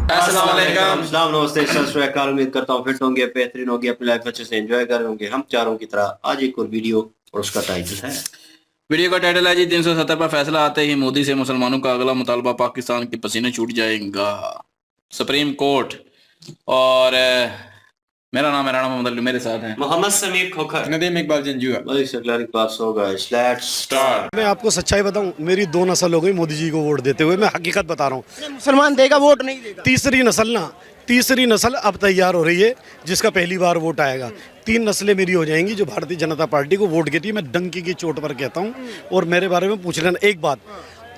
अस्सलाम वालेकुम। अस्सलाम नमस्ते सत श्री अकाल। उम्मीद करता हूँ फिट होंगे, बेहतरीन होंगे, अपनी लाइफ अच्छे से एंजॉय कर रहे होंगे हम चारों की तरह। आज एक और वीडियो और उसका टाइटल है, वीडियो का टाइटल है जी 370 पर फैसला आते ही मोदी से मुसलमानों का अगला मुतालबा पाकिस्तान के पसीने छूट जाएगा, सुप्रीम कोर्ट। और मेरा नाम है राणा मोहम्मद अली, मेरे साथ हैं मोहम्मद समीर खोखर, नदीम इकबाल जंजुआ। Let's start. मैं आपको सच्चाई बताऊं, मेरी 2 नस्ल हो गई मोदी जी को वोट देते हुए। मैं हकीकत बता रहा हूं। मुसलमान देगा वोट नहीं देगा। तीसरी नस्ल अब तैयार हो रही है जिसका पहली बार वोट आएगा। 3 नस्लें मेरी हो जाएंगी जो भारतीय जनता पार्टी को वोट देती है। मैं डंकी की चोट पर कहता हूं। और मेरे बारे में पूछ लेना एक बात,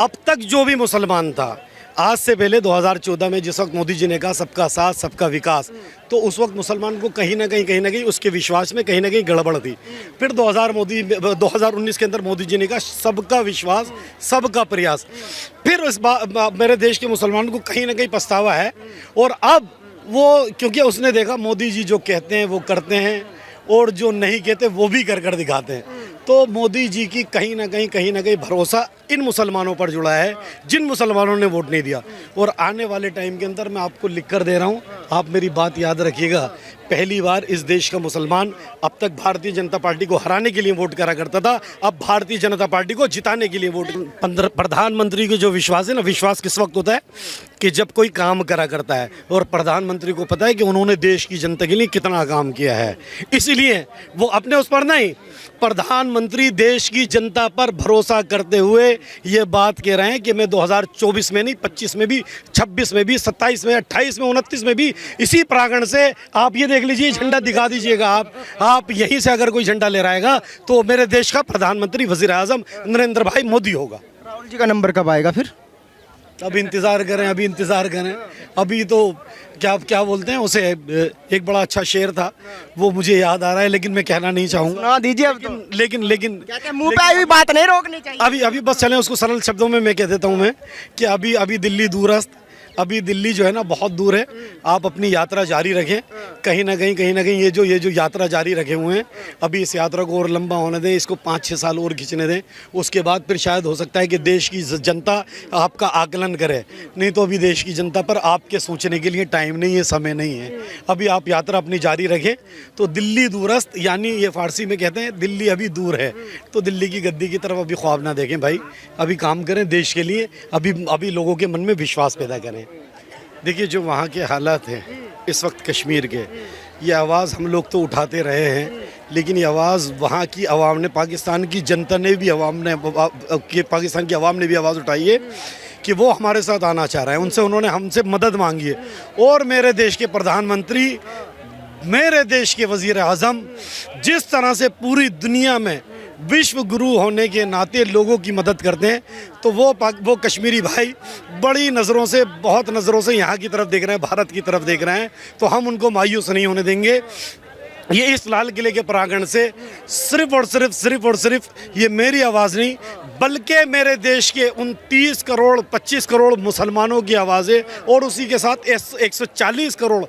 अब तक जो भी मुसलमान था, आज से पहले 2014 में जिस वक्त मोदी जी ने कहा सबका साथ सबका विकास, तो उस वक्त मुसलमान को कहीं ना कहीं उसके विश्वास में कहीं ना कहीं गड़बड़ थी। फिर 2019 के अंदर मोदी जी ने कहा सबका विश्वास सबका प्रयास। फिर इस मेरे देश के मुसलमानों को कहीं ना कहीं पछतावा है। और अब वो, क्योंकि उसने देखा मोदी जी जो कहते हैं वो करते हैं और जो नहीं कहते वो भी कर दिखाते हैं। तो मोदी जी की कहीं ना कहीं भरोसा इन मुसलमानों पर जुड़ा है जिन मुसलमानों ने वोट नहीं दिया। और आने वाले टाइम के अंदर मैं आपको लिख कर दे रहा हूँ, आप मेरी बात याद रखिएगा। पहली बार इस देश का मुसलमान, अब तक भारतीय जनता पार्टी को हराने के लिए वोट करा करता था, अब भारतीय जनता पार्टी को जिताने के लिए वोट। प्रधानमंत्री को जो विश्वास है ना, विश्वास किस वक्त होता है कि जब कोई काम करा करता है। और प्रधानमंत्री को पता है कि उन्होंने देश की जनता के लिए कितना काम किया है, इसलिए वो अपने उस पर नहीं, प्रधानमंत्री देश की जनता पर भरोसा करते हुए ये बात कह रहे हैं कि मैं 2024 में नहीं, 25 में भी, 26 में भी, 27 में, 28 में, 29 में भी इसी प्रांगण से, आप ये देख लीजिए, झंडा दिखा दीजिएगा। आप यहीं से अगर कोई झंडा ले रहेगा तो मेरे देश का प्रधानमंत्री वजीर आजम नरेंद्र भाई मोदी होगा। राहुल जी का नंबर कब आएगा फिर? अब इंतज़ार करें। अभी तो क्या बोलते हैं उसे, एक बड़ा अच्छा शेर था वो मुझे याद आ रहा है लेकिन मैं कहना नहीं चाहूँगा। ना दीजिए अब तो। लेकिन मुंह पे आई हुई बात नहीं रोकनी चाहिए। अभी बस चलें, उसको सरल शब्दों में मैं कह देता हूँ मैं कि अभी दिल्ली दूरस्थ, अभी दिल्ली जो है ना बहुत दूर है। आप अपनी यात्रा जारी रखें, कहीं ना कहीं ये जो यात्रा जारी रखे हुए हैं, अभी इस यात्रा को और लंबा होने दें, इसको 5-6 साल और खींचने दें। उसके बाद फिर शायद हो सकता है कि देश की जनता आपका आकलन करे। नहीं तो अभी देश की जनता पर आपके सोचने के लिए टाइम नहीं है, समय नहीं है। अभी आप यात्रा अपनी जारी रखें। तो दिल्ली दूरस्थ, यानी ये फारसी में कहते हैं दिल्ली अभी दूर है, तो दिल्ली की गद्दी की तरफ अभी ख्वाब ना देखें भाई। अभी काम करें देश के लिए, अभी लोगों के मन में विश्वास पैदा करें। देखिए जो वहाँ के हालात हैं इस वक्त कश्मीर के, ये आवाज़ हम लोग तो उठाते रहे हैं, लेकिन ये आवाज़ वहाँ की आवाम ने, पाकिस्तान की जनता ने भी, पाकिस्तान की आवाम ने भी आवाज़ उठाई है कि वो हमारे साथ आना चाह रहे हैं। उन्होंने हमसे मदद मांगी है। और मेरे देश के प्रधानमंत्री, मेरे देश के वज़ीर आज़म जिस तरह से पूरी दुनिया में विश्व गुरु होने के नाते लोगों की मदद करते हैं, तो वो कश्मीरी भाई बड़ी नज़रों से, बहुत नज़रों से यहाँ की तरफ देख रहे हैं, भारत की तरफ देख रहे हैं। तो हम उनको मायूस नहीं होने देंगे। ये इस लाल किले के प्रांगण से सिर्फ और सिर्फ ये मेरी आवाज़ नहीं, बल्कि मेरे देश के 29 करोड़ 25 करोड़ मुसलमानों की आवाज़ है, और उसी के साथ 140 करोड़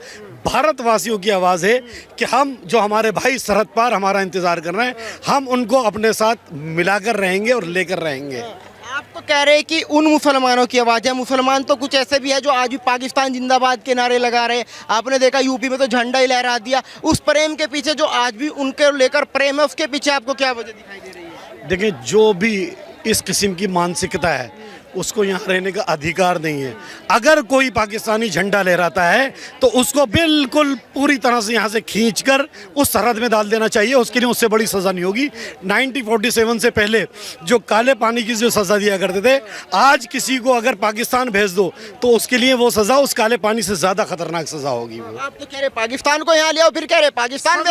भारतवासियों की आवाज़ है कि हम, जो हमारे भाई सरहद पार हमारा इंतज़ार कर रहे हैं, हम उनको अपने साथ मिलाकर रहेंगे और लेकर रहेंगे। आप तो कह रहे हैं कि उन मुसलमानों की आवाज़ है। मुसलमान तो कुछ ऐसे भी है जो आज भी पाकिस्तान जिंदाबाद के नारे लगा रहे हैं। आपने देखा यूपी में तो झंडा ही लहरा दिया। उस प्रेम के पीछे, जो आज भी उनके लेकर प्रेम है, उसके पीछे आपको क्या वजह दिखाई दे रही है? देखिए जो भी इस किस्म की मानसिकता है उसको यहाँ रहने का अधिकार नहीं है। अगर कोई पाकिस्तानी झंडा लहराता है तो उसको बिल्कुल पूरी तरह से यहाँ से खींचकर उस सरहद में डाल देना चाहिए। उसके लिए उससे बड़ी सज़ा नहीं होगी। 1947 से पहले जो काले पानी की जो सज़ा दिया करते थे, आज किसी को अगर पाकिस्तान भेज दो तो उसके लिए वो सज़ा उस काले पानी से ज़्यादा खतरनाक सज़ा होगी। वो आप तो कह रहे पाकिस्तान को यहाँ ले आओ, फिर कह रहे पाकिस्तान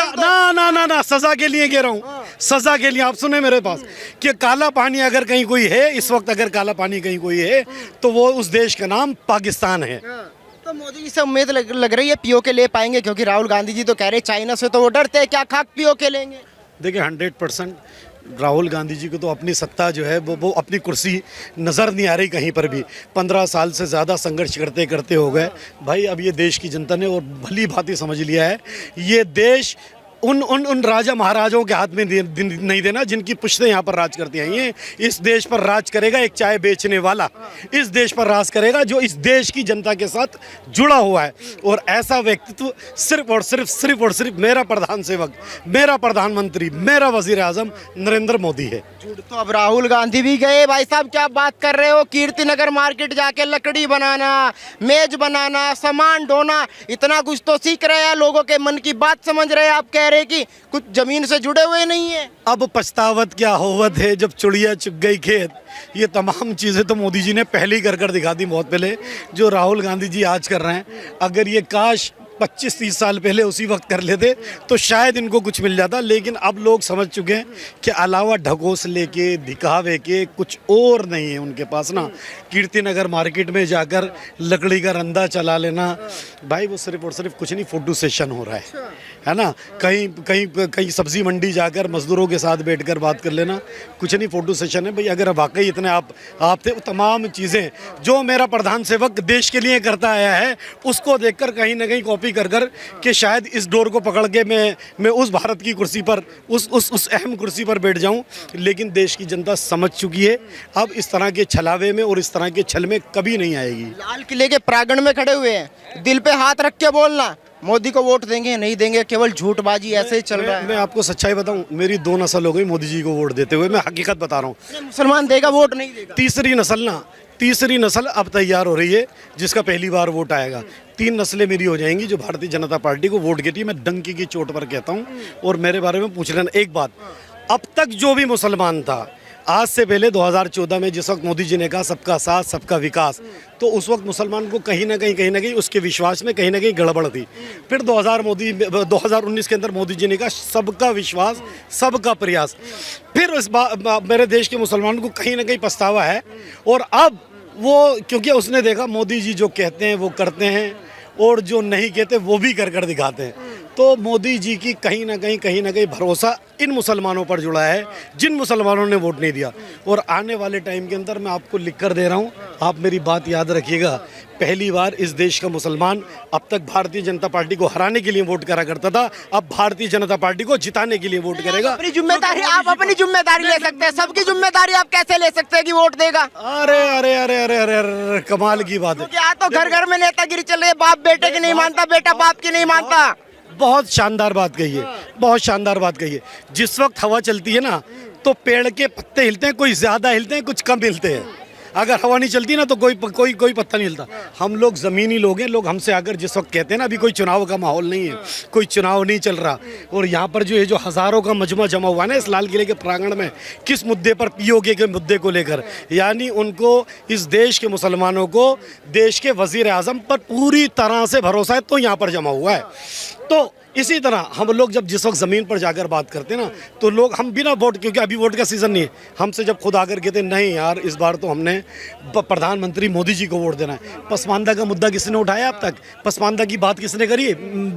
ना सज़ा के लिए कह रहा हूँ, सज़ा के लिए। आप सुने मेरे पास कि काला पानी अगर कहीं कोई है इस वक्त, अगर काला पानी कोई है तो वो उस देश का नाम पाकिस्तान है। तो मोदी जी से उम्मीद लग रही है पीओ के ले पाएंगे, क्योंकि राहुल गांधी जी तो कह रहे चाइना से तो वो डरते हैं, क्या खाक पीओ के लेंगे? देखिए 100% राहुल गांधी जी को तो अपनी सत्ता जो है वो अपनी कुर्सी नज़र नहीं आ रही कहीं पर भी। 15 साल से ज़्यादा संघर्ष करते करते हो गए भाई। अब ये देश की जनता ने और भली भांति समझ लिया है, ये देश उन उन उन राजा महाराजाओं के हाथ में नहीं देना जिनकी पुश्तें यहाँ पर राज करती आई हैं। इस देश पर राज करेगा एक चाय बेचने वाला, इस देश पर राज करेगा जो इस देश की जनता के साथ जुड़ा हुआ है। और ऐसा व्यक्तित्व सिर्फ और सिर्फ मेरा प्रधान सेवक, मेरा प्रधानमंत्री, मेरा वजीर आजम नरेंद्र मोदी है। तो अब राहुल गांधी भी गए। भाई साहब क्या बात कर रहे हो, कीर्तिनगर मार्केट जाके लकड़ी बनाना, मेज बनाना, सामान ढोना, इतना कुछ तो सीख रहे हैं, लोगों के मन की बात समझ रहे हैं। आप कह रहे कि कुछ जमीन से जुड़े हुए नहीं है। अब पछतावत क्या होवत है जब चिड़िया चुग गई खेत। ये तमाम चीज़ें तो मोदी जी ने पहले ही कर दिखा दी, बहुत पहले, जो राहुल गांधी जी आज कर रहे हैं। अगर ये काश 25-30 साल पहले उसी वक्त कर लेते तो शायद इनको कुछ मिल जाता। लेकिन अब लोग समझ चुके हैं कि अलावा ढकोसले के, दिखावे के कुछ और नहीं है उनके पास ना। कीर्तिनगर मार्केट में जाकर लकड़ी का रंदा चला लेना, भाई वो सिर्फ और सिर्फ कुछ नहीं, फोटो सेशन हो रहा है ना। कहीं सब्जी मंडी जाकर मजदूरों के साथ बैठकर बात कर लेना, कुछ नहीं, फोटो सेशन है भाई। अगर वाकई इतने आप थे, तमाम चीज़ें जो मेरा प्रधान सेवक देश के लिए करता आया है उसको देखकर कहीं ना कहीं कॉपी कर कि शायद इस डोर को पकड़ के मैं उस भारत की कुर्सी पर, उस अहम कुर्सी पर बैठ जाऊं। लेकिन देश की जनता समझ चुकी है, अब इस तरह के छलावे में और इस तरह के छल में कभी नहीं आएगी। लाल किले के प्रांगण में खड़े हुए हैं, दिल पे हाथ रख के बोलना मोदी को वोट देंगे नहीं देंगे, केवल झूठबाजी ऐसे ही चल रहा है। मैं आपको सच्चाई बताऊं, मेरी 2 नस्ल हो गई मोदी जी को वोट देते हुए, मैं हकीकत बता रहा हूँ। मुसलमान देगा वोट नहीं देगा। तीसरी नस्ल अब तैयार हो रही है जिसका पहली बार वोट आएगा। 3 नस्लें मेरी हो जाएंगी जो भारतीय जनता पार्टी को वोट देती है। मैं डंकी की चोट पर कहता हूँ। और मेरे बारे में पूछ लेना एक बात, अब तक जो भी मुसलमान था, आज से पहले 2014 में जिस वक्त मोदी जी ने कहा सबका साथ सबका विकास, तो उस वक्त मुसलमान को कहीं ना कहीं उसके विश्वास में कहीं ना कहीं गड़बड़ थी। फिर 2019 के अंदर मोदी जी ने कहा सबका विश्वास सबका प्रयास। फिर इस मेरे देश के मुसलमानों को कहीं ना कहीं पछतावा है। और अब वो, क्योंकि उसने देखा मोदी जी जो कहते हैं वो करते हैं और जो नहीं कहते वो भी कर दिखाते हैं। तो मोदी जी की कहीं ना कहीं भरोसा इन मुसलमानों पर जुड़ा है जिन मुसलमानों ने वोट नहीं दिया। और आने वाले टाइम के अंदर मैं आपको लिख कर दे रहा हूँ, आप मेरी बात याद रखिएगा, पहली बार इस देश का मुसलमान अब तक भारतीय जनता पार्टी को हराने के लिए वोट करा करता था, अब भारतीय जनता पार्टी को जिताने के लिए वोट करेगा। अपनी जिम्मेदारी, आप अपनी जिम्मेदारी ले सकते हैं, सबकी जिम्मेदारी आप कैसे ले सकते हैं कि वोट देगा? अरे अरे अरे अरे अरे अरे कमाल की बात है। यहाँ तो घर घर में नेतागिरी चल रही है, बाप बेटे की नहीं मानता, बेटा बाप की नहीं मानता। बहुत शानदार बात कही है, बहुत शानदार बात कही है। जिस वक्त हवा चलती है ना तो पेड़ के पत्ते हिलते हैं, कोई ज़्यादा हिलते हैं कुछ कम हिलते हैं। अगर हवा नहीं चलती ना तो कोई पत्ता नहीं हिलता। हम लोग ज़मीनी लोग हैं। लोग हमसे आकर जिस वक्त कहते हैं ना अभी कोई चुनाव का माहौल नहीं है, कोई चुनाव नहीं चल रहा, और यहाँ पर जो है जो हज़ारों का मजमा जमा हुआ ना इस लाल किले के प्रांगण में, किस मुद्दे पर, पीओके के मुद्दे को लेकर, यानी उनको इस देश के मुसलमानों को देश के वज़ीर आज़म पर पूरी तरह से भरोसा है, तो यहाँ पर जमा हुआ है। तो इसी तरह हम लोग जब जिस वक्त ज़मीन पर जाकर बात करते हैं ना तो लोग, हम बिना वोट, क्योंकि अभी वोट का सीज़न नहीं है, हमसे जब खुद आकर कहते नहीं यार इस बार तो हमने प्रधानमंत्री मोदी जी को वोट देना है। पसमानदा का मुद्दा किसने उठाया अब तक? पसमानदा की बात किसने करी है?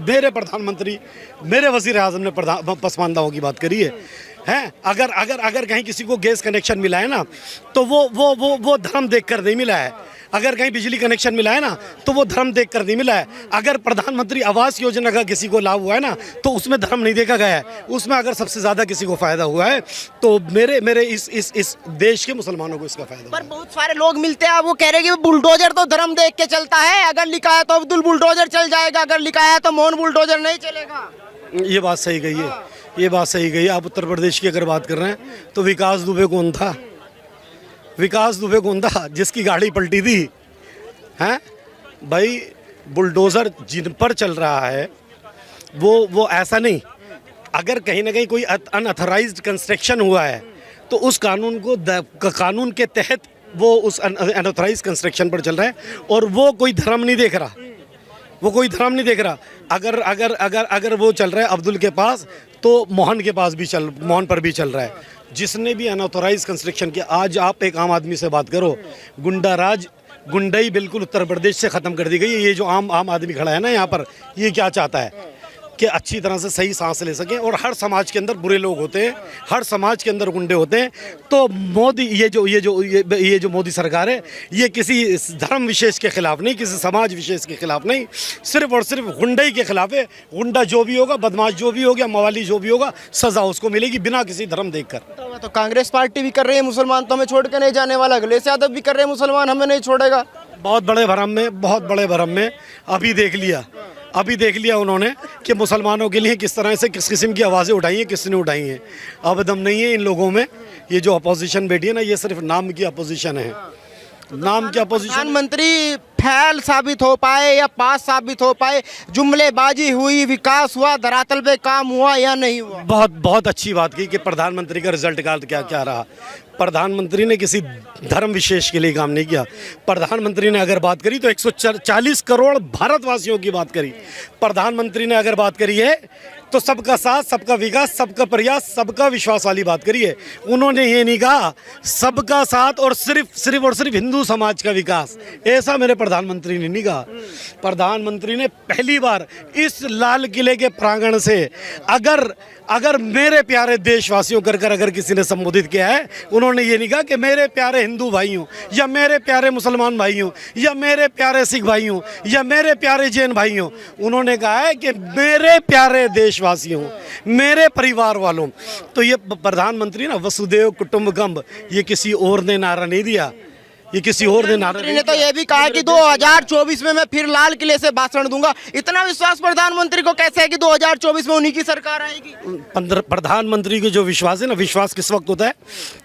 मेरे प्रधानमंत्री, मेरे वज़ीर आज़म ने पसमानदाओं की बात करी है। अगर कहीं किसी को गैस कनेक्शन मिला है ना तो वो धर्म देखकर नहीं मिला है। अगर कहीं बिजली कनेक्शन मिला है ना तो वो धर्म देखकर नहीं मिला है। अगर प्रधानमंत्री आवास योजना का किसी को लाभ हुआ है ना तो उसमें धर्म नहीं देखा गया है। उसमें अगर सबसे ज़्यादा किसी को फ़ायदा हुआ है तो मेरे इस देश के मुसलमानों को इसका फ़ायदा। पर बहुत सारे लोग मिलते हैं, वो कह रहे हैं कि बुलडोजर तो धर्म देख के चलता है, अगर लिखा है तो अब्दुल बुलडोजर चल जाएगा, अगर लिखा है तो मोहन बुलडोजर नहीं चलेगा। ये बात सही कही है, ये बात सही कही है। आप उत्तर प्रदेश की अगर बात कर रहे हैं तो विकास दुबे कौन था? विकास दुबे कौन था जिसकी गाड़ी पलटी थी? हैं भाई, बुलडोज़र जिन पर चल रहा है वो ऐसा नहीं। अगर कहीं ना कहीं कोई अनऑथराइज्ड कंस्ट्रक्शन हुआ है तो उस कानून के तहत वो उस अनऑथराइज्ड कंस्ट्रक्शन पर चल रहा है और वो कोई धर्म नहीं देख रहा, वो कोई धर्म नहीं देख रहा। अगर वो चल रहा है अब्दुल के पास तो मोहन के पास भी मोहन पर भी चल रहा है। जिसने भी अनऑथराइज्ड कंस्ट्रक्शन किया, आज आप एक आम आदमी से बात करो, गुंडाई बिल्कुल उत्तर प्रदेश से ख़त्म कर दी गई है। ये जो आम आदमी खड़ा है ना यहाँ पर, ये क्या चाहता है? कि अच्छी तरह से सही सांस ले सकें। और हर समाज के अंदर बुरे लोग होते हैं, हर समाज के अंदर गुंडे होते हैं। तो मोदी ये जो मोदी सरकार है, ये किसी धर्म विशेष के खिलाफ नहीं, किसी समाज विशेष के खिलाफ नहीं, सिर्फ और सिर्फ गुंडे के खिलाफ है। गुंडा जो भी होगा, बदमाश जो भी होगा, मवाली जो भी होगा, सजा उसको मिलेगी बिना किसी धर्म देखकर। तो कांग्रेस पार्टी भी कर रही है मुसलमान तो हमें छोड़ के नहीं जाने वाला, अखिलेश यादव भी कर रहे हैं मुसलमान हमें नहीं छोड़ेगा। बहुत बड़े भरम में अभी देख लिया उन्होंने कि मुसलमानों के लिए किस तरह से किस किस्म की आवाज़ें उठाई हैं, किसने उठाई हैं। अब दम नहीं है इन लोगों में। ये जो अपोजिशन बैठी है ना, ये सिर्फ नाम की अपोजिशन है, नाम की अपोजिशन। प्रधानमंत्री फैल साबित हो पाए या पास साबित हो पाए, जुमलेबाजी हुई, विकास हुआ, धरातल पे काम हुआ या नहीं हुआ? बहुत अच्छी बात की कि प्रधानमंत्री का रिजल्ट क्या रहा। प्रधानमंत्री ने किसी धर्म विशेष के लिए काम नहीं किया। प्रधानमंत्री ने अगर बात करी तो 140 करोड़ भारतवासियों की बात करी। प्रधानमंत्री ने अगर बात करी है तो सबका साथ, सबका विकास, सबका प्रयास, सबका विश्वास वाली बात करी है। उन्होंने ये नहीं कहा सबका साथ और सिर्फ हिंदू समाज का विकास, ऐसा मेरे प्रधानमंत्री ने नहीं कहा। प्रधानमंत्री ने पहली बार इस लाल किले के प्रांगण से अगर मेरे प्यारे देशवासियों कर अगर किसी ने संबोधित किया है, उन्होंने ये नहीं कहा कि मेरे प्यारे हिंदू भाइयों या मेरे प्यारे मुसलमान भाइयों या मेरे प्यारे सिख भाइयों या मेरे प्यारे जैन भाइयों। उन्होंने कहा है कि मेरे प्यारे देशवासियों, मेरे परिवार वालों। तो ये प्रधानमंत्री ना वसुदेव कुटुंबकम, ये किसी और ने नारा नहीं दिया, ये किसी और ने नारा ने तो ये भी कहा कि 2024 में मैं फिर लाल किले से भाषण दूंगा। इतना विश्वास प्रधानमंत्री को कैसे है कि 2024 में उन्हीं की सरकार आएगी? प्रधानमंत्री को जो विश्वास है ना, विश्वास किस वक्त होता है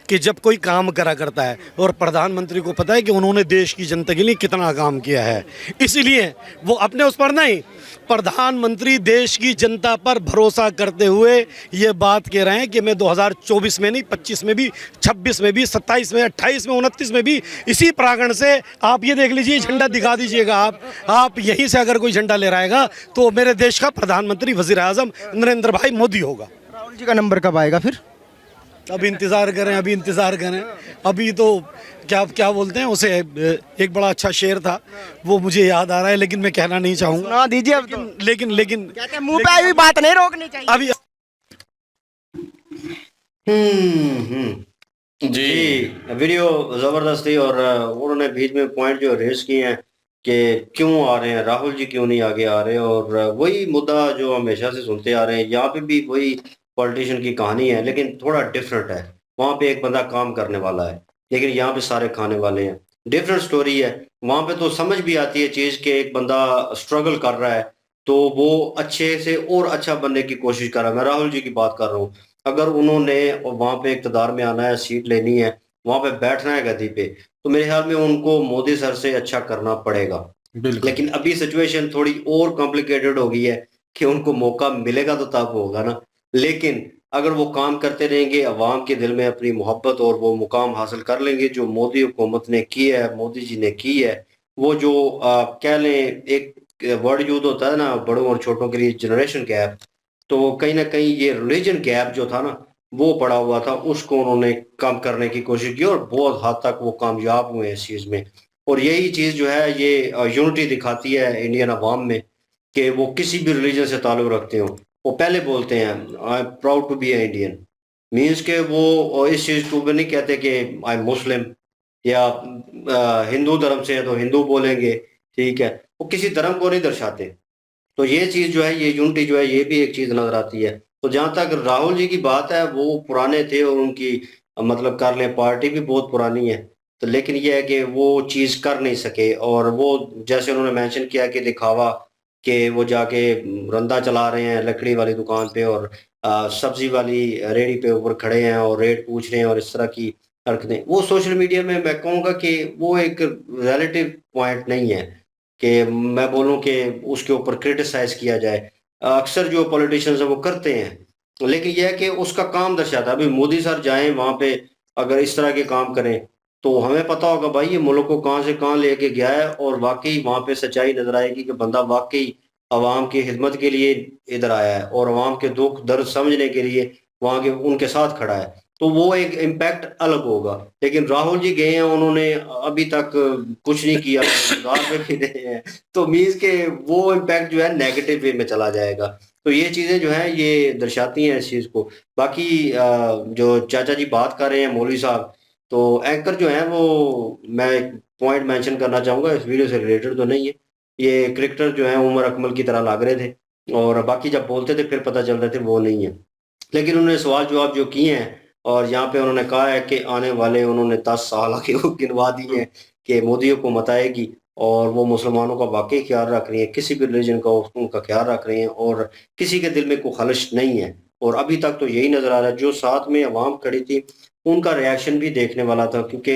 कि जब कोई काम करा करता है। और प्रधानमंत्री को पता है कि उन्होंने देश की जनता के लिए कितना काम किया है, इसलिए वो अपने उस पर नहीं, प्रधानमंत्री देश की जनता पर भरोसा करते हुए ये बात कह रहे हैं कि मैं 2024 में नहीं, 25 में भी, 26 में भी, 27 में, 28 में, 29 में भी इसी प्रांगण से आप ये देख लीजिए, झंडा दिखा दीजिएगा। आप यहीं से अगर कोई झंडा ले रहेगा तो मेरे देश का प्रधानमंत्री वजीर आजम नरेंद्र भाई मोदी होगा। राहुल जी का नंबर कब आएगा फिर? अभी इंतज़ार करें। अभी तो क्या बोलते हैं उसे, एक बड़ा अच्छा शेर था, वो मुझे याद आ रहा है लेकिन मैं कहना नहीं चाहूँगा। ना दीजिए अब तो। लेकिन कहते हैं मुंह पे आई हुई बात नहीं रोकनी चाहिए। अभी जी, वीडियो ज़बरदस्त थी। और उन्होंने बीच में पॉइंट जो रेस किए हैं कि क्यों आ रहे हैं राहुल जी, क्यों नहीं आगे आ रहे हैं, और वही मुद्दा जो हमेशा से सुनते आ रहे हैं। यहाँ पे भी वही पॉलिटिशियन की कहानी है, लेकिन थोड़ा डिफरेंट है। वहाँ पे एक बंदा काम करने वाला है, लेकिन यहाँ पे सारे खाने वाले हैं। डिफरेंट स्टोरी है। वहाँ पे तो समझ भी आती है चीज़ कि एक बंदा स्ट्रगल कर रहा है तो वो अच्छे से और अच्छा बनने की कोशिश कर रहा है। मैं राहुल जी की बात कर रहा हूँ। अगर उन्होंने वहाँ पे इक़्तिदार में आना है, सीट लेनी है, वहाँ पे बैठना है गद्दी पे, तो मेरे ख्याल में उनको मोदी सर से अच्छा करना पड़ेगा। लेकिन अभी सिचुएशन थोड़ी और कॉम्प्लिकेटेड हो गई है कि उनको मौका मिलेगा तो तब होगा ना। लेकिन अगर वो काम करते रहेंगे, अवाम के दिल में अपनी मोहब्बत, और वो मुकाम हासिल कर लेंगे जो मोदी हुकूमत ने की है, मोदी जी ने की है। वो जो कह लें, एक वर्ड यूज होता है ना बड़ों और छोटों के लिए, जनरेशन गैप। तो कहीं ना कहीं ये रिलीजन गैप जो था ना, वो पड़ा हुआ था, उसको उन्होंने कम करने की कोशिश की और बहुत हद तक वो कामयाब हुए इस चीज़ में। और यही चीज़ जो है ये यूनिटी दिखाती है इंडियन अवाम में कि वो किसी भी रिलीजन से ताल्लुक़ रखते हो, वो पहले बोलते हैं I am proud to be a Indian. Means के वो इस चीज़ को भी नहीं कहते कि आई एम मुस्लिम, या हिंदू धर्म से है तो हिंदू बोलेंगे, ठीक है, वो किसी धर्म को नहीं दर्शाते। तो ये चीज़ जो है, ये यूनिटी जो है, ये भी एक चीज़ नज़र आती है। तो जहाँ तक राहुल जी की बात है, वो पुराने थे और उनकी मतलब कर लें पार्टी भी बहुत पुरानी है, तो लेकिन ये है कि वो चीज़ कर नहीं सके। और वो जैसे उन्होंने मेंशन किया कि दिखावा कि वो जाके रंदा चला रहे हैं लकड़ी वाली दुकान पे और सब्जी वाली रेडी पे ऊपर खड़े हैं और रेट पूछ रहे हैं और इस तरह की हरकतें, वो सोशल मीडिया में मैं कहूँगा कि वो एक रिलेटिव पॉइंट नहीं है कि मैं बोलूँ कि उसके ऊपर क्रिटिसाइज किया जाए। अक्सर जो पॉलिटिशियंस हैं वो करते हैं, लेकिन यह है कि उसका काम दर्शाता है। अभी मोदी सर जाएं वहाँ पे, अगर इस तरह के काम करें तो हमें पता होगा भाई ये मुल्क को कहाँ से कहाँ लेके गया है, और वाकई वहाँ पे सच्चाई नजर आएगी कि बंदा वाकई अवाम की खिदमत के लिए इधर आया है और अवाम के दुख दर्द समझने के लिए वहाँ के उनके साथ खड़ा है। तो वो एक इम्पैक्ट अलग होगा। लेकिन राहुल जी गए हैं, उन्होंने अभी तक कुछ नहीं किया, इंतजार में भी रहे हैं, तो मीन्स के वो इम्पैक्ट जो है नेगेटिव वे में चला जाएगा। तो ये चीज़ें जो हैं ये दर्शाती हैं इस चीज़ को। बाकी जो चाचा जी बात कर रहे हैं मौलवी साहब, तो एंकर जो हैं वो मैं एक पॉइंट मेंशन करना चाहूँगा, इस वीडियो से रिलेटेड तो नहीं है। ये क्रिकेटर जो हैं उमर अकमल की तरह लग रहे थे और बाकी जब बोलते थे फिर पता चल रहे थे वो नहीं है। लेकिन उन्होंने सवाल जवाब जो किए हैं और यहाँ पे उन्होंने कहा है कि आने वाले उन्होंने 10 साल आगे वो गिनवा दिए हैं कि मोदी हुकूमत आएगी और वो मुसलमानों का वाकई ख्याल रख रही है, किसी भी रिलीजन का उनका ख्याल रख रहे हैं और किसी के दिल में कोई खलिश नहीं है। और अभी तक तो यही नज़र आ रहा है। जो साथ में अवाम खड़ी थी उनका रिएक्शन भी देखने वाला था, क्योंकि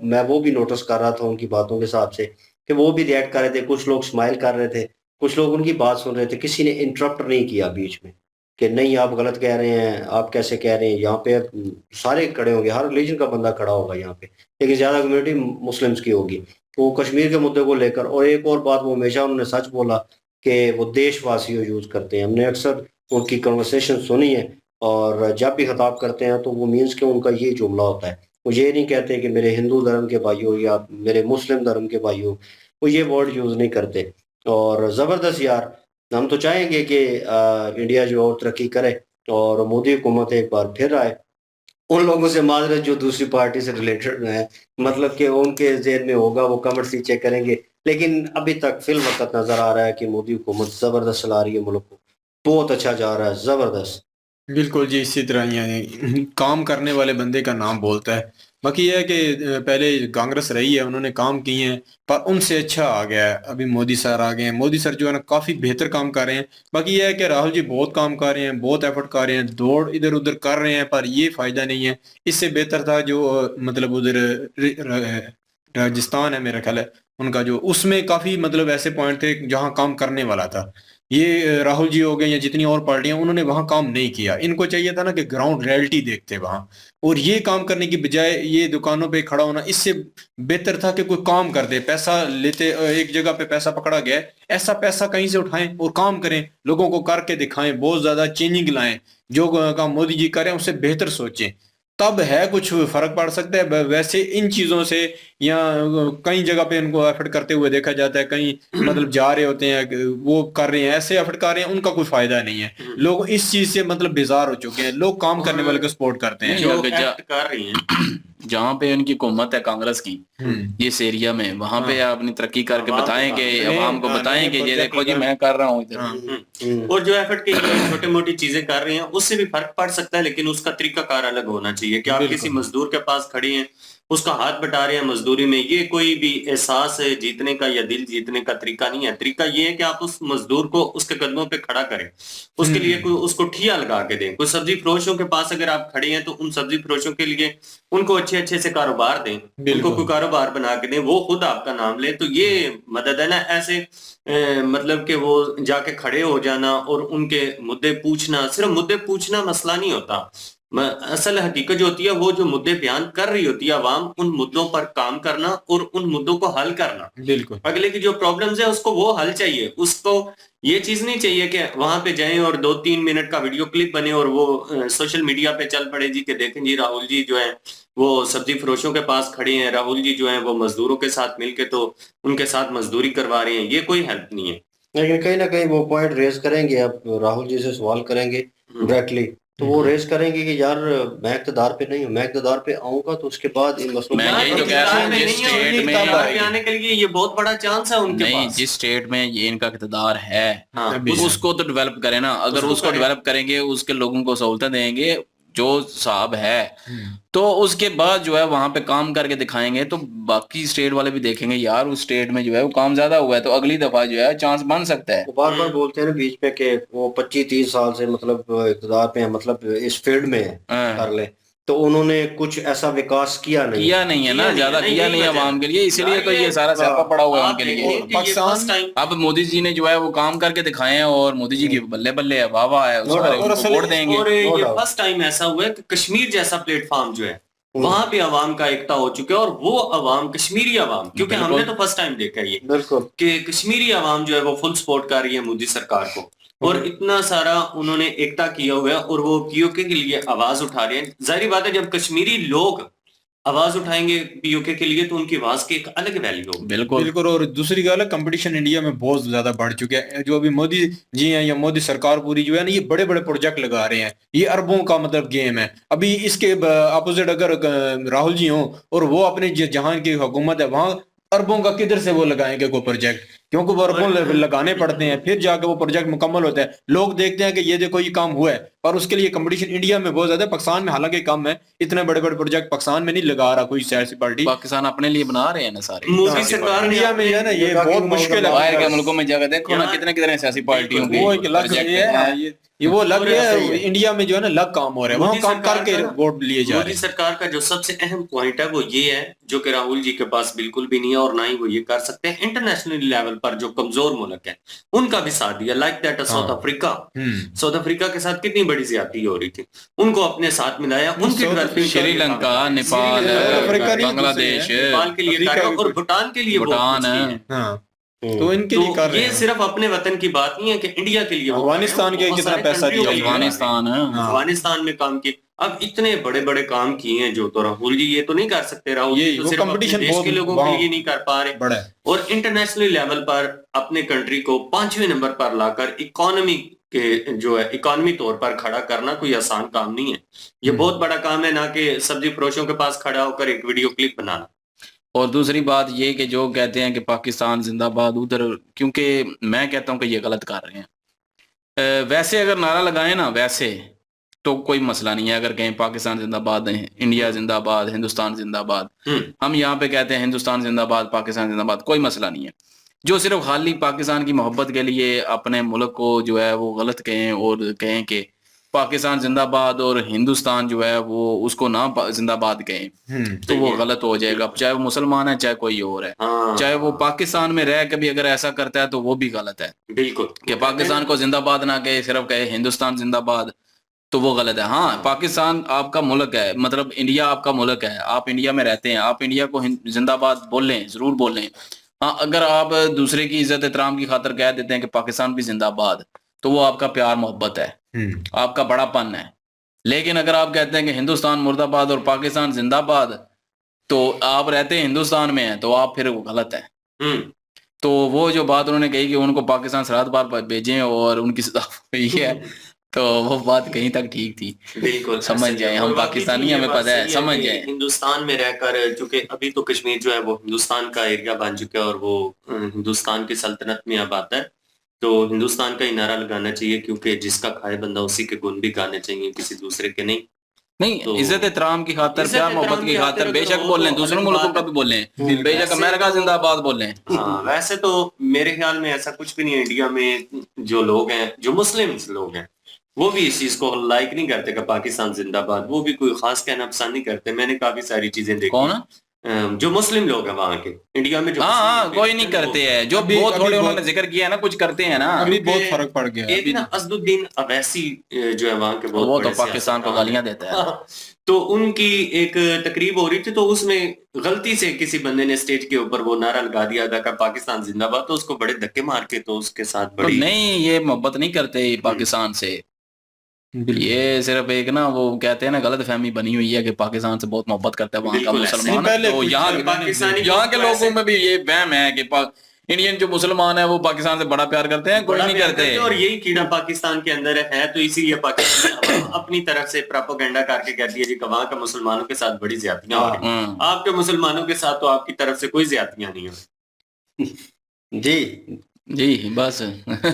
मैं वो भी नोटिस कर रहा था उनकी बातों के हिसाब से कि वो भी रिएक्ट कर रहे थे। कुछ लोग स्माइल कर रहे थे, कुछ लोग उनकी बात सुन रहे थे, किसी ने इंटरप्ट नहीं किया बीच में कि नहीं आप गलत कह रहे हैं, आप कैसे कह रहे हैं। यहाँ पे सारे खड़े होंगे, हर रिलीजन का बंदा खड़ा होगा यहाँ पे, लेकिन ज़्यादा कम्युनिटी मुस्लिम्स की होगी। वो कश्मीर के मुद्दे को लेकर, और एक और बात वो हमेशा उन्होंने सच बोला कि वो देशवासी यूज़ करते हैं। हमने अक्सर उनकी कन्वर्सेशन सुनी है और जब भी खिताब करते हैं तो वो मीन्स के उनका ये जुमला होता है। वो ये नहीं कहते कि मेरे हिंदू धर्म के भाइयों या मेरे मुस्लिम धर्म के भाइयों, वो ये वर्ड यूज़ नहीं करते। और ज़बरदस्त यार, हम तो चाहेंगे कि इंडिया जो और तरक्की करे और मोदी हुकूमत एक बार फिर आए। उन लोगों से माजरत जो दूसरी पार्टी से रिलेटेड है, मतलब कि उनके ज़हन में होगा वो कमेंट्स नीचे करेंगे, लेकिन अभी तक फिलवक़्त नज़र आ रहा है कि मोदी हुकूमत ज़बरदस्त चला रही है मुल्क को, बहुत अच्छा जा रहा है, ज़बरदस्त। बिल्कुल जी, इसी तरह ही यानी काम करने वाले बंदे का नाम बोलता है। बाकी ये है कि पहले कांग्रेस रही है, उन्होंने काम किए हैं, पर उनसे अच्छा आ गया है। अभी मोदी सर आ गए हैं, मोदी सर जो है ना काफ़ी बेहतर काम कर रहे हैं। बाकी ये है कि राहुल जी बहुत काम कर रहे हैं, बहुत एफर्ट कर रहे हैं, दौड़ इधर-उधर कर रहे हैं, पर ये फ़ायदा नहीं है। इससे बेहतर था जो मतलब उधर राजस्थान है मेरा ख्याल है, उनका जो उसमें काफ़ी मतलब ऐसे पॉइंट थे जहाँ काम करने वाला था। ये राहुल जी हो गए या जितनी और पार्टियां, उन्होंने वहां काम नहीं किया। इनको चाहिए था ना कि ग्राउंड रियलिटी देखते वहां, और ये काम करने की बजाय ये दुकानों पे खड़ा होना, इससे बेहतर था कि कोई काम कर दे। पैसा लेते एक जगह पे पैसा पकड़ा गया है, ऐसा पैसा कहीं से उठाएं और काम करें, लोगों को करके दिखाएं, बहुत ज्यादा चेंजिंग लाएं। जो काम मोदी जी करें उससे बेहतर सोचें, तब है कुछ फर्क पड़ सकता है। वैसे इन चीजों से या कई जगह पे इनको एफर्ट करते हुए देखा जाता है, कहीं मतलब जा रहे होते हैं, वो कर रहे हैं, ऐसे एफर्ट कर रहे हैं, उनका कोई फायदा नहीं है। लोग इस चीज से मतलब बेजार हो चुके हैं, लोग काम करने वाले को सपोर्ट करते हैं। नहीं, जो अगर एक्ट कर रही हैं जहाँ पे उनकी हुकूमत है कांग्रेस की, इस एरिया में, वहां पे आप अपनी तरक्की करके बताएं कि अवाम को बताएं कि ये देखो जी मैं कर रहा हूँ इधर। और जो एफर्ट की छोटे मोटी चीजें कर रही हैं उससे भी फर्क पड़ सकता है, लेकिन उसका तरीकाकार अलग होना चाहिए। कि आप किसी मजदूर के पास खड़ी हैं, उसका हाथ बटा रहे हैं मजदूरी में, ये कोई भी एहसास है जीतने का या दिल जीतने का तरीका नहीं है। तरीका ये है कि आप उस मजदूर को उसके कदमों पे खड़ा करें, उसके लिए कोई उसको ठिया लगा के दें। कोई सब्जी फरोशों के पास अगर आप खड़े हैं तो उन सब्जी फरोशों के लिए उनको अच्छे अच्छे से कारोबार दें, उनको कोई कारोबार बना के दें, वो खुद आपका नाम ले। तो ये मदद है ना। ऐसे मतलब कि वो जाके खड़े हो जाना और उनके मुद्दे पूछना, सिर्फ मुद्दे पूछना मसला नहीं होता। असल हकीकत जो होती है वो जो मुद्दे बयान कर रही होती है आवाम, उन मुद्दों पर काम करना और उन मुद्दों को हल करना। बिल्कुल अगले की जो प्रॉब्लम्स है उसको वो हल चाहिए। उसको ये चीज नहीं चाहिए कि वहां पे जाएं और 2-3 मिनट का वीडियो क्लिप बने और वो सोशल मीडिया पे चल पड़े जी कि देखें जी राहुल जी जो है वो सब्जी फरोशों के पास खड़े हैं, राहुल जी जो है वो मजदूरों के साथ मिलके तो उनके साथ मजदूरी करवा रहे हैं। ये कोई हेल्प नहीं है। लेकिन कहीं ना कहीं वो पॉइंट रेज करेंगे, आप राहुल जी से सवाल करेंगे डायरेक्टली, तो वो रेज करेंगे कि यार मैं इक़्तिदार पे नहीं हूँ, मैं इक़्तिदार पे आऊंगा तो उसके बाद इन मसलों मैं यही तो कह रहा हूँ, जिस स्टेट में आने के लिए ये बहुत बड़ा चांस है उनके नहीं, पास। जिस स्टेट में ये इनका इक़्तिदार है, हाँ, उसको तो डेवलप करें ना। अगर उसको डेवलप करेंगे, उसके लोगों को सहूलतें देंगे जो साहब है, तो उसके बाद जो है वहां पे काम करके दिखाएंगे, तो बाकी स्टेट वाले भी देखेंगे यार उस स्टेट में जो है वो काम ज्यादा हुआ है, तो अगली दफा जो है चांस बन सकता है। वो बार बार बोलते हैं ना बीच में कि वो 25-30 साल से मतलब इक़्तिदार पे है, मतलब इस फील्ड में है, कर ले, तो उन्होंने कुछ ऐसा विकास किया नहीं है ना, ज्यादा किया नहीं आवाम के लिए, इसलिए तो ये सारा स्यापा पड़ा हुआ है उनके लिए। पाकिस्तान अब मोदी जी ने जो है वो काम करके दिखाए हैं और मोदी जी की बल्ले बल्ले है, वाह वाह है, उसको वोट देंगे। और ये फर्स्ट टाइम ऐसा हुआ है कि कश्मीर जैसा प्लेटफॉर्म जो है वहां पे अवाम का एकता हो चुका है। और वो अवाम, कश्मीरी अवाम, क्योंकि हमने तो फर्स्ट टाइम देखा है ये बिल्कुल कि कश्मीरी अवाम जो है वो फुल सपोर्ट कर रही है मोदी सरकार को, और इतना सारा उन्होंने एकता किया हुआ है और वो पीओके के लिए आवाज उठा रहे हैं। जाहिर बात है जब कश्मीरी लोग आवाज उठाएंगे यूके के लिए तो उनकी आवाज की एक अलग वैल्यू होगी। बिल्कुल बिल्कुल। और दूसरी गल है, कंपटीशन इंडिया में बहुत ज्यादा बढ़ चुका है। जो अभी मोदी जी हैं या मोदी सरकार पूरी जो है ना, ये बड़े बड़े प्रोजेक्ट लगा रहे हैं, ये अरबों का मतलब गेम है। अभी इसके अपोजिट अगर राहुल जी हों और वो अपने जहां की हुकूमत है वहां अरबों का किधर से वो लगाएंगे कोई प्रोजेक्ट, क्योंकि वो अरबों लगाने पड़ते हैं, फिर जाके वो प्रोजेक्ट मुकम्मल होता है। लोग देखते हैं कि ये देखो ये काम हुआ है, पर उसके लिए कंपटीशन इंडिया में बहुत ज्यादा है। पाकिस्तान में हालांकि कम है, इतने बड़े बड़े प्रोजेक्ट पाकिस्तान में नहीं लगा रहा कोई सियासी पार्टी। पाकिस्तान अपने लिए बना रहे हैं ना सारे। मोदी सरकार ने इंडिया में है ना, ये बहुत मुश्किल है। बाहर के मुल्कों में जाकर देखो ना, यहाँ- कितने कितने सियासी पार्टियों के वो एक लग प्रोजेक्ट ये हैं। है, ये वो लग और है। सही है। इंडिया में जो है ना लग काम हो रहा है, वहाँ मोदी काम सरकार करके का ना- वोट लिए जा रहे मोदी हैं। सरकार का जो सबसे अहम पॉइंट है वो ये है, जो कि राहुल जी के पास बिल्कुल भी नहीं है और ना ही वो ये कर सकते हैं। इंटरनेशनल लेवल पर जो कमजोर मुल्क है उनका भी साथ दिया, like that south Africa. South Africa के साथ कितनी बड़ी ज्यादती हो रही थी, उनको अपने साथ मिलाया, उनकी डेवलपमेंट श्रीलंका, नेपाल, अफ्रीका नहीं, बांग्लादेश, नेपाल के लिए अफ्रीका कर, भी और कुछ- भूटान के लिए बहुत भूटान कुछ किया है। हाँ, तो इनके लिए कर तो रहे ये हैं। सिर्फ अपने वतन की बात नहीं है कि इंडिया के लिए वो कर रहे हैं, अफगानिस्तान के बहुत कितना सारे पैसा कंट्रियों दिया के लिए कर रहे हैं। अफगानिस्तान है। अफगानिस्तान में काम किए। अब इतने बड़े बड़े काम किए हैं जो तो राहुल जी ये तो नहीं कर सकते। राहुल ये जी तो वो सिर्फ अपने कंपटीशन देश बहुत के लोगों वहाँ के लिए नहीं कर पा रहे, बड़ा है। और इंटरनेशनल लेवल पर अपने कंट्री को 5वें नंबर पर लाकर इकोनॉमी के जो है इकोनॉमी तौर पर खड़ा करना कोई आसान काम नहीं है। ये बहुत बड़ा काम है, ना कि सब्जी फरोशों के पास खड़ा होकर एक वीडियो क्लिप बनाना। और दूसरी बात ये कि जो कहते हैं कि पाकिस्तान जिंदाबाद उधर, क्योंकि मैं कहता हूं कि ये गलत कर रहे हैं। वैसे अगर नारा लगाए ना वैसे तो कोई मसला नहीं है। अगर कहें पाकिस्तान जिंदाबाद है, इंडिया जिंदाबाद, हिंदुस्तान जिंदाबाद, हम यहाँ पे कहते हैं हिंदुस्तान जिंदाबाद, पाकिस्तान जिंदाबाद, कोई मसला नहीं है। जो सिर्फ खाली पाकिस्तान की मोहब्बत के लिए अपने मुल्क को जो है वो गलत कहें और कहें कि पाकिस्तान जिंदाबाद और हिंदुस्तान जो है वो उसको ना जिंदाबाद कहें, तो वो गलत हो जाएगा। चाहे वो मुसलमान है चाहे कोई और है, हाँ, चाहे वो पाकिस्तान में रह के भी अगर ऐसा करता है तो वो भी गलत है। बिल्कुल कि पाकिस्तान को जिंदाबाद ना कहे, सिर्फ कहे हिंदुस्तान जिंदाबाद, तो वो गलत है। हाँ, पाकिस्तान आपका मुल्क है, मतलब इंडिया आपका मुल्क है, आप इंडिया में रहते हैं, आप इंडिया को जिंदाबाद बोलें, जरूर बोलें। हाँ, अगर आप दूसरे की इज्जत एहतराम की खातिर कह देते हैं कि पाकिस्तान भी जिंदाबाद, तो वो आपका प्यार मोहब्बत है, आपका बड़ापन है। लेकिन अगर आप कहते हैं कि हिंदुस्तान मुर्दाबाद और पाकिस्तान जिंदाबाद, तो आप रहते हैं हिंदुस्तान में हैं, तो आप फिर वो गलत है। तो वो जो बात उन्होंने कही कि उनको पाकिस्तान सरहद पार भेजें और उनकी सजा हुई है, तो वो बात कहीं तक ठीक थी। बिल्कुल समझ जाए, हम और वाकई पाकिस्तानी ये हमें बात पता है, सही समझ कि जाए। हिंदुस्तान में रहकर, चूंकि अभी तो कश्मीर जो है वो हिंदुस्तान का एरिया बन चुका है और वो हिंदुस्तान की सल्तनत में अब आता है, तो हिंदुस्तान का ही नारा लगाना चाहिए, क्योंकि जिसका खाए बंदा उसी के गुण भी गाने चाहिए, किसी दूसरे के नहीं। नहीं, तो इज्जत एहतराम की खातिर, इज्जत प्यार मोहब्बत एहतराम की की खातिर खातिर बेशक तो बोल लें, वो दूसरे अलग मुल्कों बात का है। भी बोल लें, बेशक वैसे अमेरिका तो- जिंदाबाद बोल लें। हाँ, वैसे तो मेरे ख्याल में ऐसा कुछ भी नहीं है। इंडिया में जो लोग हैं, जो मुस्लिम लोग हैं, वो भी इस चीज को लाइक नहीं करते कि पाकिस्तान जिंदाबाद, वो भी कोई खास कहना पसंद नहीं करते। मैंने काफी सारी चीजें देखी। कौन है? जो मुस्लिम लोग हैं वहां के, इंडिया में जो हाँ मुस्लिम हाँ, लोग कोई हैं, नहीं वो- करते हैं। जो अभी- बहुत अभी थोड़े बहुत- उन्होंने जिक्र किया है ना, कुछ करते हैं ना। अभी बहुत क्योंकि फर्क पड़ गया है। एक ना असदुद्दीन अवैसी जो है वहां के बहुत वो बड़े तो पाकिस्तान को सियासतदान गालियां हैं। देता है। हाँ, तो उनकी एक तकरीब हो रही थी, तो उसमें गलती से किसी बंदे ने स्टेज के ऊपर वो नारा लगा दिया था कि पाकिस्तान जिंदाबाद, तो उसको बड़े धक्के मार के तो उसके साथ तो बड़ी नहीं, ये मोहब्बत नहीं करते पाकिस्तान से। ये सिर्फ एक ना वो कहते हैं ना, गलत फहमी बनी हुई है कि पाकिस्तान से बहुत मोहब्बत करता है वहाँ का बिल्कुल ऐसे मुसलमान। नहीं, पहले तो कुछ यहाँ पाकिस्तानी यहाँ के लोग तो लोगों ऐसे- में भी ये वहम है कि इंडियन जो मुसलमान है वो पाकिस्तान से बड़ा प्यार करते हैं, कोई बड़ा नहीं प्यार करते। करते हैं, और यही कीड़ा पाकिस्तान के अंदर है। तो इसीलिए पाकिस्तान ने अपनी तरफ से प्रोपेगेंडा करके कह दिया जी कि वहां के मुसलमानों के साथ बड़ी ज्यादतियां हो रही हैं। आपके मुसलमानों के साथ तो आपकी तरफ से कोई ज्यादतियां नहीं हो। जी जी बस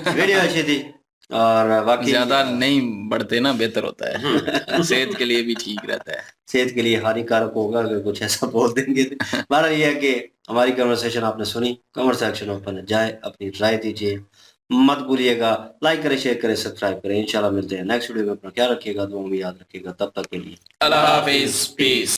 वीडियो अच्छी थी और बाकी ज्यादा नहीं बढ़ते ना, बेहतर होता है, सेहत के लिए भी ठीक रहता है। सेहत के लिए हानिकारक होगा अगर कुछ ऐसा बोल देंगे। हमारा ये है कि हमारी कन्वर्सेशन आपने सुनी, कमेंट सेक्शन ओपन है, जाए अपनी राय दीजिए, मत भूलिएगा लाइक करें, शेयर करें, सब्सक्राइब करें। इंशाल्लाह मिलते हैं नेक्स्ट वीडियो में। अपना ख्याल रखिएगा, दुआ में याद रखिएगा। तब तक के लिए अल्लाह हाफिज, पीस।